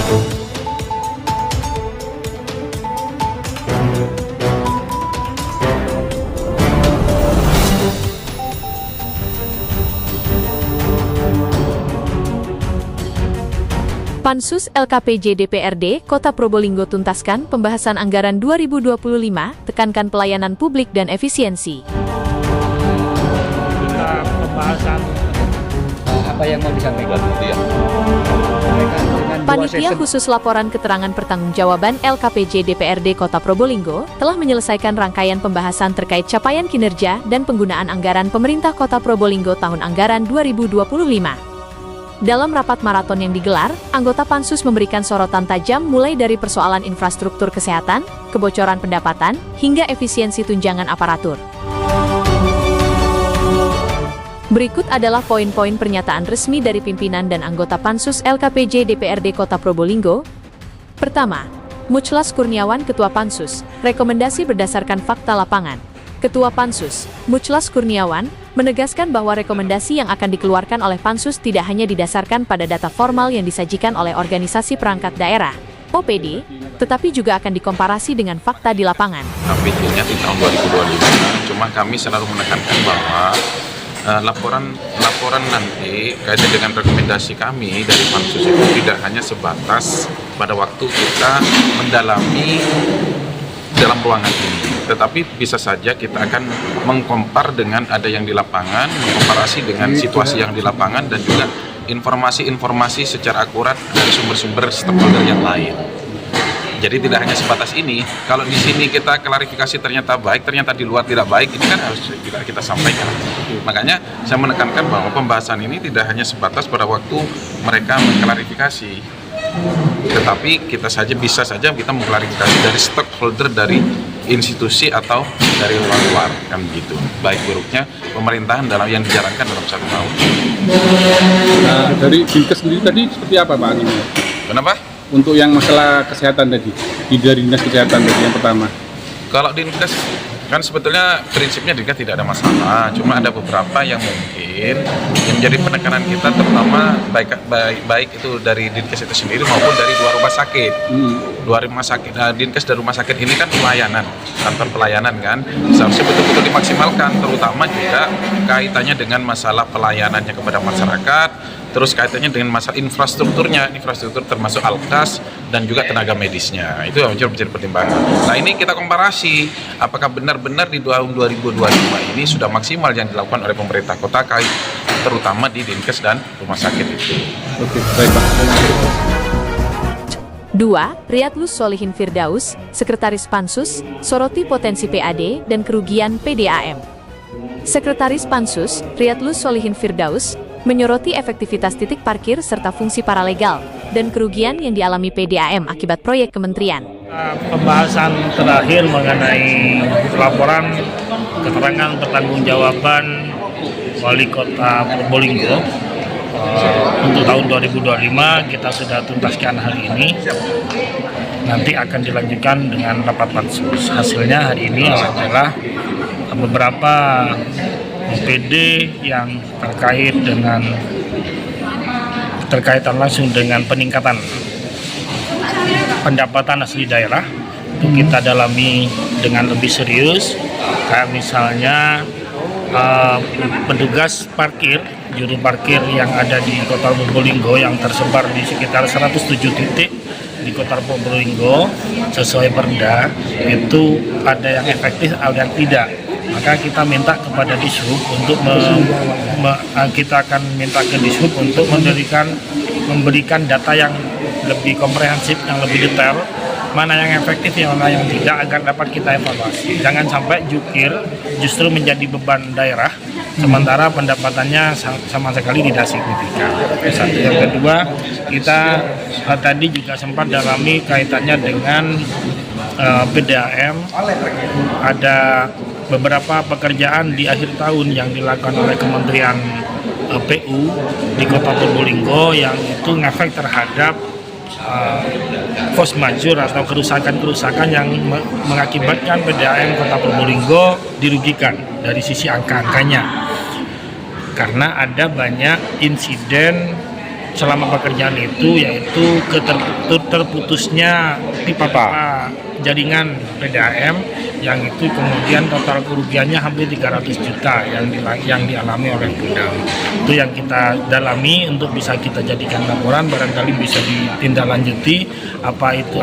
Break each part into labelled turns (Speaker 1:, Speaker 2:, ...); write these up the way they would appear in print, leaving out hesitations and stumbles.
Speaker 1: Pansus LKPJ DPRD Kota Probolinggo tuntaskan pembahasan anggaran 2025, tekankan pelayanan publik dan efisiensi.
Speaker 2: Pembahasan
Speaker 3: apa yang mau disampaikan?
Speaker 1: Panitia khusus laporan keterangan pertanggungjawaban LKPJ DPRD Kota Probolinggo telah menyelesaikan rangkaian pembahasan terkait capaian kinerja dan penggunaan anggaran pemerintah Kota Probolinggo tahun anggaran 2025. Dalam rapat maraton yang digelar, anggota Pansus memberikan sorotan tajam mulai dari persoalan infrastruktur kesehatan, kebocoran pendapatan, hingga efisiensi tunjangan aparatur. Berikut adalah poin-poin pernyataan resmi dari pimpinan dan anggota Pansus LKPJ DPRD Kota Probolinggo. Pertama, Muchlas Kurniawan Ketua Pansus, rekomendasi berdasarkan fakta lapangan. Ketua Pansus, Muchlas Kurniawan, menegaskan bahwa rekomendasi yang akan dikeluarkan oleh Pansus tidak hanya didasarkan pada data formal yang disajikan oleh organisasi perangkat daerah, OPD, tetapi juga akan dikomparasi dengan fakta di lapangan.
Speaker 4: KPJ-nya di tahun 2025, cuma kami selalu menekankan bahwa laporan nanti kaitan dengan rekomendasi kami dari Pansus itu tidak hanya sebatas pada waktu kita mendalami dalam ruangan ini, tetapi bisa saja kita akan mengkompar dengan ada yang di lapangan, mengkomparasi dengan situasi yang di lapangan, dan juga informasi-informasi secara akurat dari sumber-sumber stakeholder yang lain. Jadi tidak hanya sebatas ini. Kalau di sini kita klarifikasi ternyata baik, ternyata di luar tidak baik, ini kan harus kita sampaikan. Makanya saya menekankan bahwa pembahasan ini tidak hanya sebatas pada waktu mereka mengklarifikasi, tetapi bisa saja kita mengklarifikasi dari stakeholder dari institusi atau dari luar kan begitu. Baik buruknya pemerintahan dalam yang dijalankan dalam 1 tahun.
Speaker 2: Nah, dari Dinkes sendiri tadi seperti apa Pak?
Speaker 4: Kenapa?
Speaker 2: Untuk yang masalah kesehatan tadi, dari Dinas Kesehatan tadi yang pertama.
Speaker 4: Kalau Dinkes kan sebetulnya prinsipnya Dinkes tidak ada masalah, cuma ada beberapa yang mungkin yang menjadi penekanan kita, terutama baik itu dari Dinkes itu sendiri maupun dari 2 rumah sakit. 2 rumah sakit, Dinkes dan rumah sakit ini kan pelayanan, kantor pelayanan kan, seharusnya betul-betul dimaksimalkan, terutama juga kaitannya dengan masalah pelayanannya kepada masyarakat, terus kaitannya dengan masalah infrastrukturnya, infrastruktur termasuk alkas dan juga tenaga medisnya. Itu yang menjadi pertimbangan. Nah, ini kita komparasi apakah benar-benar di tahun 2025 ini sudah maksimal yang dilakukan oleh pemerintah kota terutama di Dinkes dan rumah sakit itu.
Speaker 2: Oke, baik Pak.
Speaker 1: 2. Riyadlus Solihin Firdaus, Sekretaris Pansus, soroti potensi PAD dan kerugian PDAM. Sekretaris Pansus, Riyadlus Solihin Firdaus, menyoroti efektivitas titik parkir serta fungsi paralegal dan kerugian yang dialami PDAM akibat proyek kementerian.
Speaker 5: Pembahasan terakhir mengenai laporan keterangan pertanggungjawaban Wali Kota Probolinggo untuk tahun 2025 kita sudah tuntaskan hari ini. Nanti akan dilanjutkan dengan rapat pansus. Hasilnya hari ini adalah beberapa OPD yang terkaitan langsung dengan peningkatan pendapatan asli daerah itu kita dalami dengan lebih serius. Kayak misalnya petugas parkir, juru parkir yang ada di Kota Probolinggo yang tersebar di sekitar 107 titik di Kota Probolinggo sesuai Perda, itu ada yang efektif, ada yang tidak. Maka kita minta kepada Dishub untuk kita akan minta ke Dishub untuk memberikan data yang lebih komprehensif, yang lebih detail, mana yang efektif, mana yang tidak, agar dapat kita evaluasi. Jangan sampai jukir justru menjadi beban daerah, sementara pendapatannya sama sekali tidak signifikan. Satu. Yang kedua, kita tadi juga sempat dalami kaitannya dengan PDAM. Ada beberapa pekerjaan di akhir tahun yang dilakukan oleh Kementerian PU di Kota Probolinggo yang itu ngefek terhadap force majeure atau kerusakan-kerusakan yang mengakibatkan PDAM Kota Probolinggo dirugikan dari sisi angka-angkanya. Karena ada banyak insiden selama pekerjaan itu, yaitu terputusnya pipa-pipa jaringan PDAM yang itu kemudian total kerugiannya hampir 300 juta yang dialami oleh Pudam. Itu yang kita dalami untuk bisa kita jadikan laporan, barangkali bisa ditindaklanjuti apa itu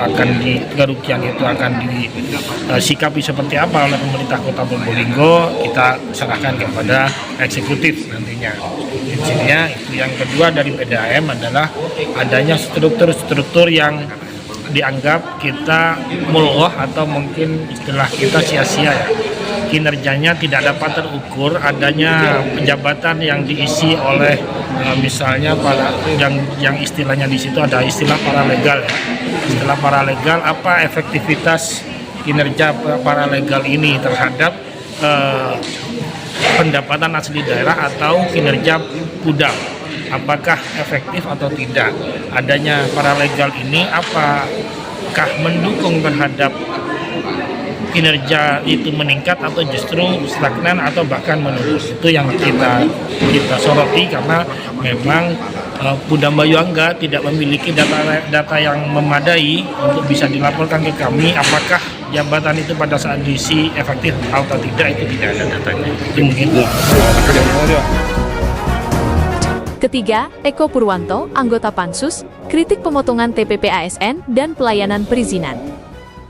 Speaker 5: kerugian itu akan disikapi seperti apa oleh pemerintah Kota Probolinggo, kita serahkan kepada eksekutif nantinya. Intinya itu. Yang kedua dari PDAM adalah adanya struktur-struktur yang dianggap kita mulwah atau mungkin istilah kita sia-sia ya. Kinerjanya tidak dapat terukur, adanya jabatan yang diisi oleh misalnya yang istilahnya di situ ada istilah paralegal ya. Istilah paralegal, apa efektivitas kinerja paralegal ini terhadap pendapatan asli daerah atau kinerja Pudam, apakah efektif atau tidak. Adanya paralegal ini apakah mendukung terhadap kinerja itu meningkat atau justru stagnan atau bahkan menurun. Itu yang kita soroti karena memang Pudam Bayuangga tidak memiliki data yang memadai untuk bisa dilaporkan ke kami apakah jabatan itu pada saat diisi efektif atau tidak, itu tidak ada datanya. Itu begitu.
Speaker 1: Ketiga, Eko Purwanto, anggota Pansus, kritik pemotongan TPP ASN dan pelayanan perizinan.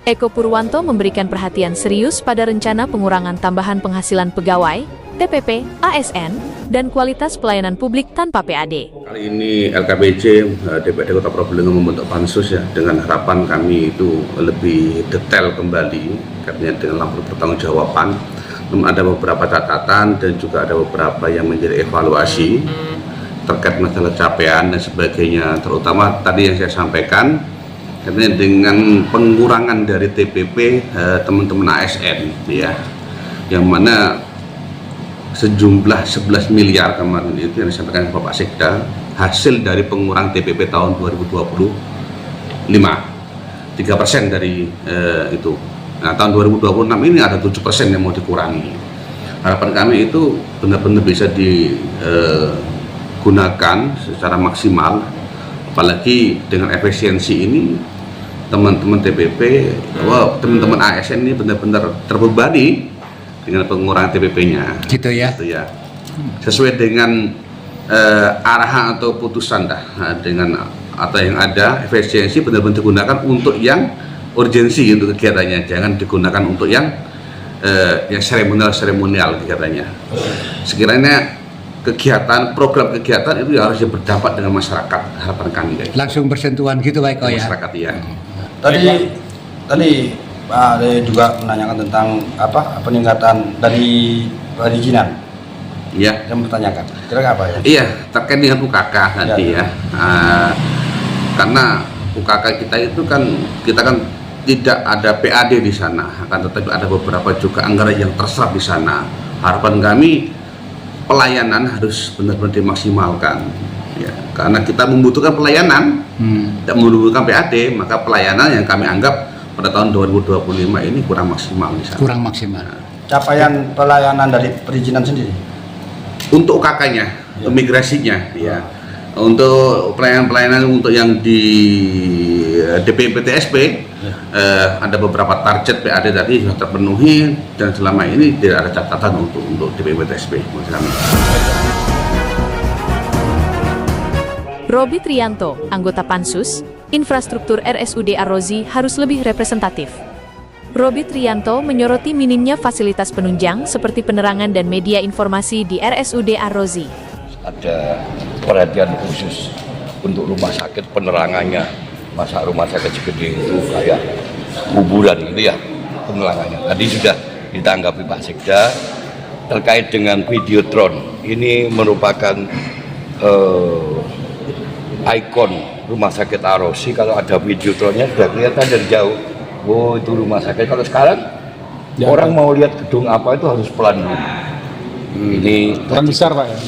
Speaker 1: Eko Purwanto memberikan perhatian serius pada rencana pengurangan tambahan penghasilan pegawai, TPP, ASN, dan kualitas pelayanan publik tanpa PAD.
Speaker 6: Kali ini LKPJ DPRD Kota Probolinggo membentuk pansus ya, dengan harapan kami itu lebih detail kembali, katanya dengan lampu pertanggungjawaban. Ada beberapa catatan dan juga ada beberapa yang menjadi evaluasi terkait masalah capaian dan sebagainya, terutama tadi yang saya sampaikan katanya dengan pengurangan dari TPP teman-teman ASN ya, yang mana sejumlah 11 miliar kemarin itu yang disampaikan Bapak Sekda hasil dari pengurangan TPP tahun 2025, 3% dari itu. Nah tahun 2026 ini ada 7% yang mau dikurangi. Harapan kami itu benar-benar bisa gunakan secara maksimal, apalagi dengan efisiensi ini teman-teman TPP, teman-teman ASN ini benar-benar terbebani dengan pengurangan TPP-nya.
Speaker 3: Gitu ya.
Speaker 6: Sesuai dengan arahan atau putusan dengan atau yang ada, efisiensi benar-benar digunakan untuk yang urgensi untuk kegiatannya, jangan digunakan untuk yang seremonial kegiatannya. Sekiranya program kegiatan itu harus berdampak dengan masyarakat, harapan kami guys.
Speaker 3: Langsung bersentuhan gitu Pak Eko ya.
Speaker 6: Masyarakat ya.
Speaker 7: Tadi ada juga menanyakan tentang peningkatan dari perizinan.
Speaker 6: Iya.
Speaker 7: Yang bertanyakan. Kira-kira apa ya?
Speaker 6: Iya, terkait dengan UKK nanti ya. Karena UKK kita itu kan tidak ada PAD di sana, akan tetapi ada beberapa juga anggaran yang terserap di sana. Harapan kami pelayanan harus benar-benar dimaksimalkan ya, karena kita membutuhkan pelayanan, tidak membutuhkan PAD, maka pelayanan yang kami anggap pada tahun 2025 ini kurang maksimal di sana.
Speaker 3: Kurang maksimal.
Speaker 7: Capaian pelayanan dari perizinan sendiri
Speaker 6: untuk UKK-nya, ya. Migrasinya ya. Untuk pelayanan untuk yang di DPPTSP ada beberapa target PAD tadi sudah terpenuhi dan selama ini tidak ada catatan untuk DPPTSP.
Speaker 1: Robi Trianto, anggota Pansus, infrastruktur RSUD Ar-Razi harus lebih representatif. Robi Trianto menyoroti minimnya fasilitas penunjang seperti penerangan dan media informasi di RSUD Ar-Razi.
Speaker 8: Ada perhatian khusus untuk rumah sakit, penerangannya. Masa rumah sakit segede itu kayak kuburan gitu ya, penerangannya. Tadi sudah ditanggapi Pak Sekda terkait dengan Videotron. Ini merupakan ikon rumah sakit Ar-Razi. Kalau ada Videotronnya sudah kelihatan dari jauh, oh itu rumah sakit. Kalau sekarang ya, orang mau lihat gedung apa itu harus pelan dulu. Ini pelan besar Pak ya?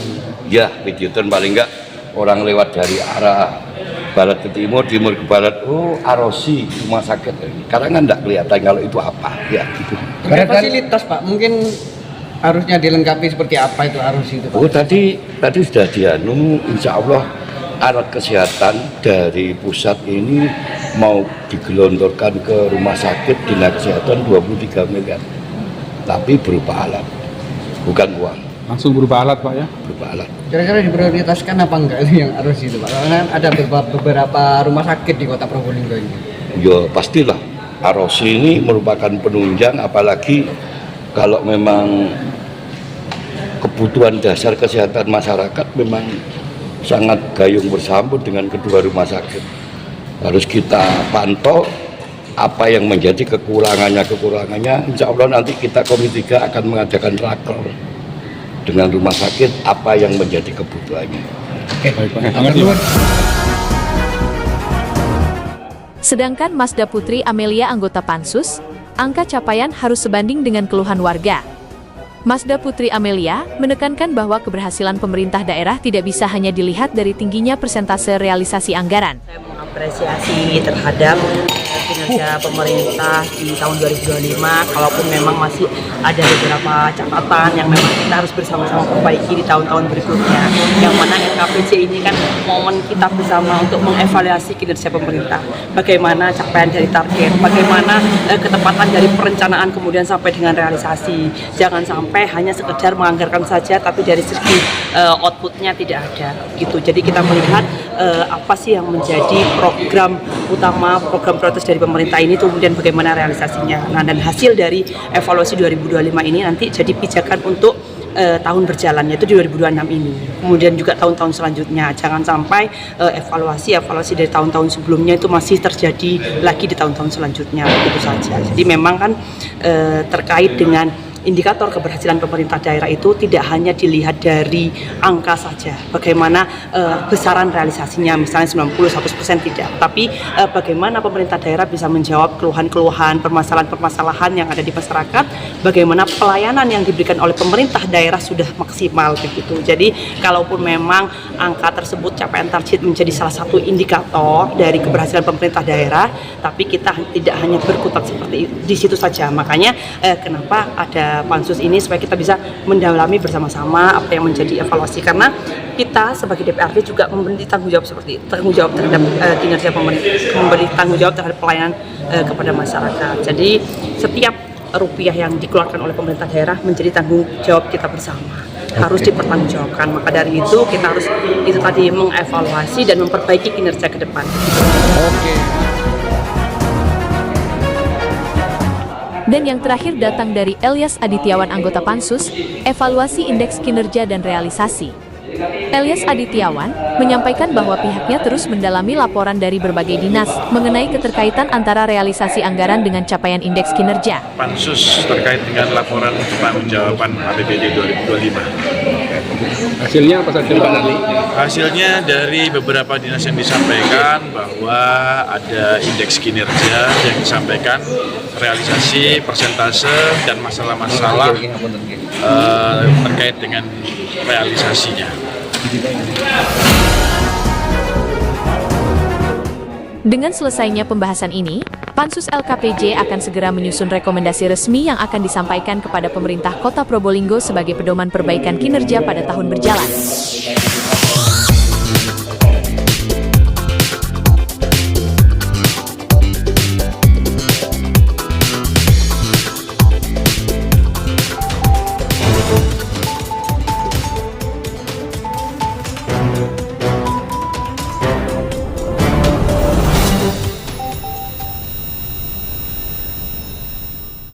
Speaker 8: Ya, Videotron paling enggak orang lewat dari arah barat ke timur, timur ke barat, oh Ar-Razi rumah sakit. Karena kan enggak kelihatan kalau itu apa ya gitu.
Speaker 9: Fasilitas Pak, mungkin harusnya dilengkapi seperti apa itu Ar-Razi itu Pak?
Speaker 8: Oh tadi sudah insya Allah alat kesehatan dari pusat ini mau digelontorkan ke rumah sakit dinas kesehatan 23 miliar, tapi berupa alat, bukan uang.
Speaker 2: Langsung berupa alat Pak ya?
Speaker 8: Berupa alat.
Speaker 9: Kira-kira diprioritaskan apa enggak itu yang harus itu Pak? Karena ada beberapa rumah sakit di Kota Probolinggo ini.
Speaker 8: Ya pastilah, ROC ini merupakan penunjang, apalagi kalau memang kebutuhan dasar kesehatan masyarakat memang sangat gayung bersambut dengan kedua rumah sakit. Harus kita pantau apa yang menjadi kekurangannya. Insya Allah nanti kita Komisi 3 akan mengadakan rakor dengan rumah sakit apa yang menjadi kebutuhannya.
Speaker 2: Baik Pak.
Speaker 1: Sedangkan Masda Putri Amelia anggota Pansus, angka capaian harus sebanding dengan keluhan warga. Masda Putri Amelia menekankan bahwa keberhasilan pemerintah daerah tidak bisa hanya dilihat dari tingginya persentase realisasi anggaran.
Speaker 10: Saya mengapresiasi terhadap kinerja pemerintah di tahun 2025, kalaupun memang masih ada beberapa catatan yang memang kita harus bersama-sama perbaiki di tahun-tahun berikutnya. Yang mana LKPJ ini kan momen kita bersama untuk mengevaluasi kinerja pemerintah. Bagaimana capaian dari target, bagaimana ketepatan dari perencanaan kemudian sampai dengan realisasi. Jangan sampai hanya sekedar menganggarkan saja, tapi dari segi outputnya tidak ada. Gitu. Jadi kita melihat apa sih yang menjadi program utama, program prioritas dari pemerintah ini, kemudian bagaimana realisasinya. Nah, dan hasil dari evaluasi 2025 ini nanti jadi pijakan untuk tahun berjalannya itu di 2026 ini. Kemudian juga tahun-tahun selanjutnya. Jangan sampai evaluasi dari tahun-tahun sebelumnya itu masih terjadi lagi di tahun-tahun selanjutnya. Begitu saja. Jadi memang kan terkait dengan indikator keberhasilan pemerintah daerah itu tidak hanya dilihat dari angka saja, bagaimana besaran realisasinya, misalnya 90-100% tidak, tapi bagaimana pemerintah daerah bisa menjawab keluhan-keluhan, permasalahan-permasalahan yang ada di masyarakat, bagaimana pelayanan yang diberikan oleh pemerintah daerah sudah maksimal begitu. Jadi kalaupun memang angka tersebut capaian target menjadi salah satu indikator dari keberhasilan pemerintah daerah, tapi kita tidak hanya berkutat seperti di situ saja. Makanya kenapa ada pansus ini, supaya kita bisa mendalami bersama-sama apa yang menjadi evaluasi, karena kita sebagai DPRD juga memberi tanggung jawab seperti itu, tanggung jawab terhadap kinerja pemerintah, memberi tanggung jawab terhadap pelayanan kepada masyarakat. Jadi setiap rupiah yang dikeluarkan oleh pemerintah daerah menjadi tanggung jawab kita bersama, harus dipertanggungjawabkan. Maka dari itu kita harus itu tadi mengevaluasi dan memperbaiki kinerja ke depan.
Speaker 1: Dan yang terakhir datang dari Elias Adityawan anggota Pansus, evaluasi indeks kinerja dan realisasi. Elias Adityawan menyampaikan bahwa pihaknya terus mendalami laporan dari berbagai dinas mengenai keterkaitan antara realisasi anggaran dengan capaian indeks kinerja.
Speaker 4: Pansus terkait dengan laporan pertanggungjawaban APBD 2025.
Speaker 2: Hasilnya apa saja Pak Nanti?
Speaker 4: Hasilnya dari beberapa dinas yang disampaikan bahwa ada indeks kinerja yang disampaikan, realisasi, persentase, dan masalah-masalah terkait dengan realisasinya.
Speaker 1: Dengan selesainya pembahasan ini, Pansus LKPJ akan segera menyusun rekomendasi resmi yang akan disampaikan kepada pemerintah Kota Probolinggo sebagai pedoman perbaikan kinerja pada tahun berjalan.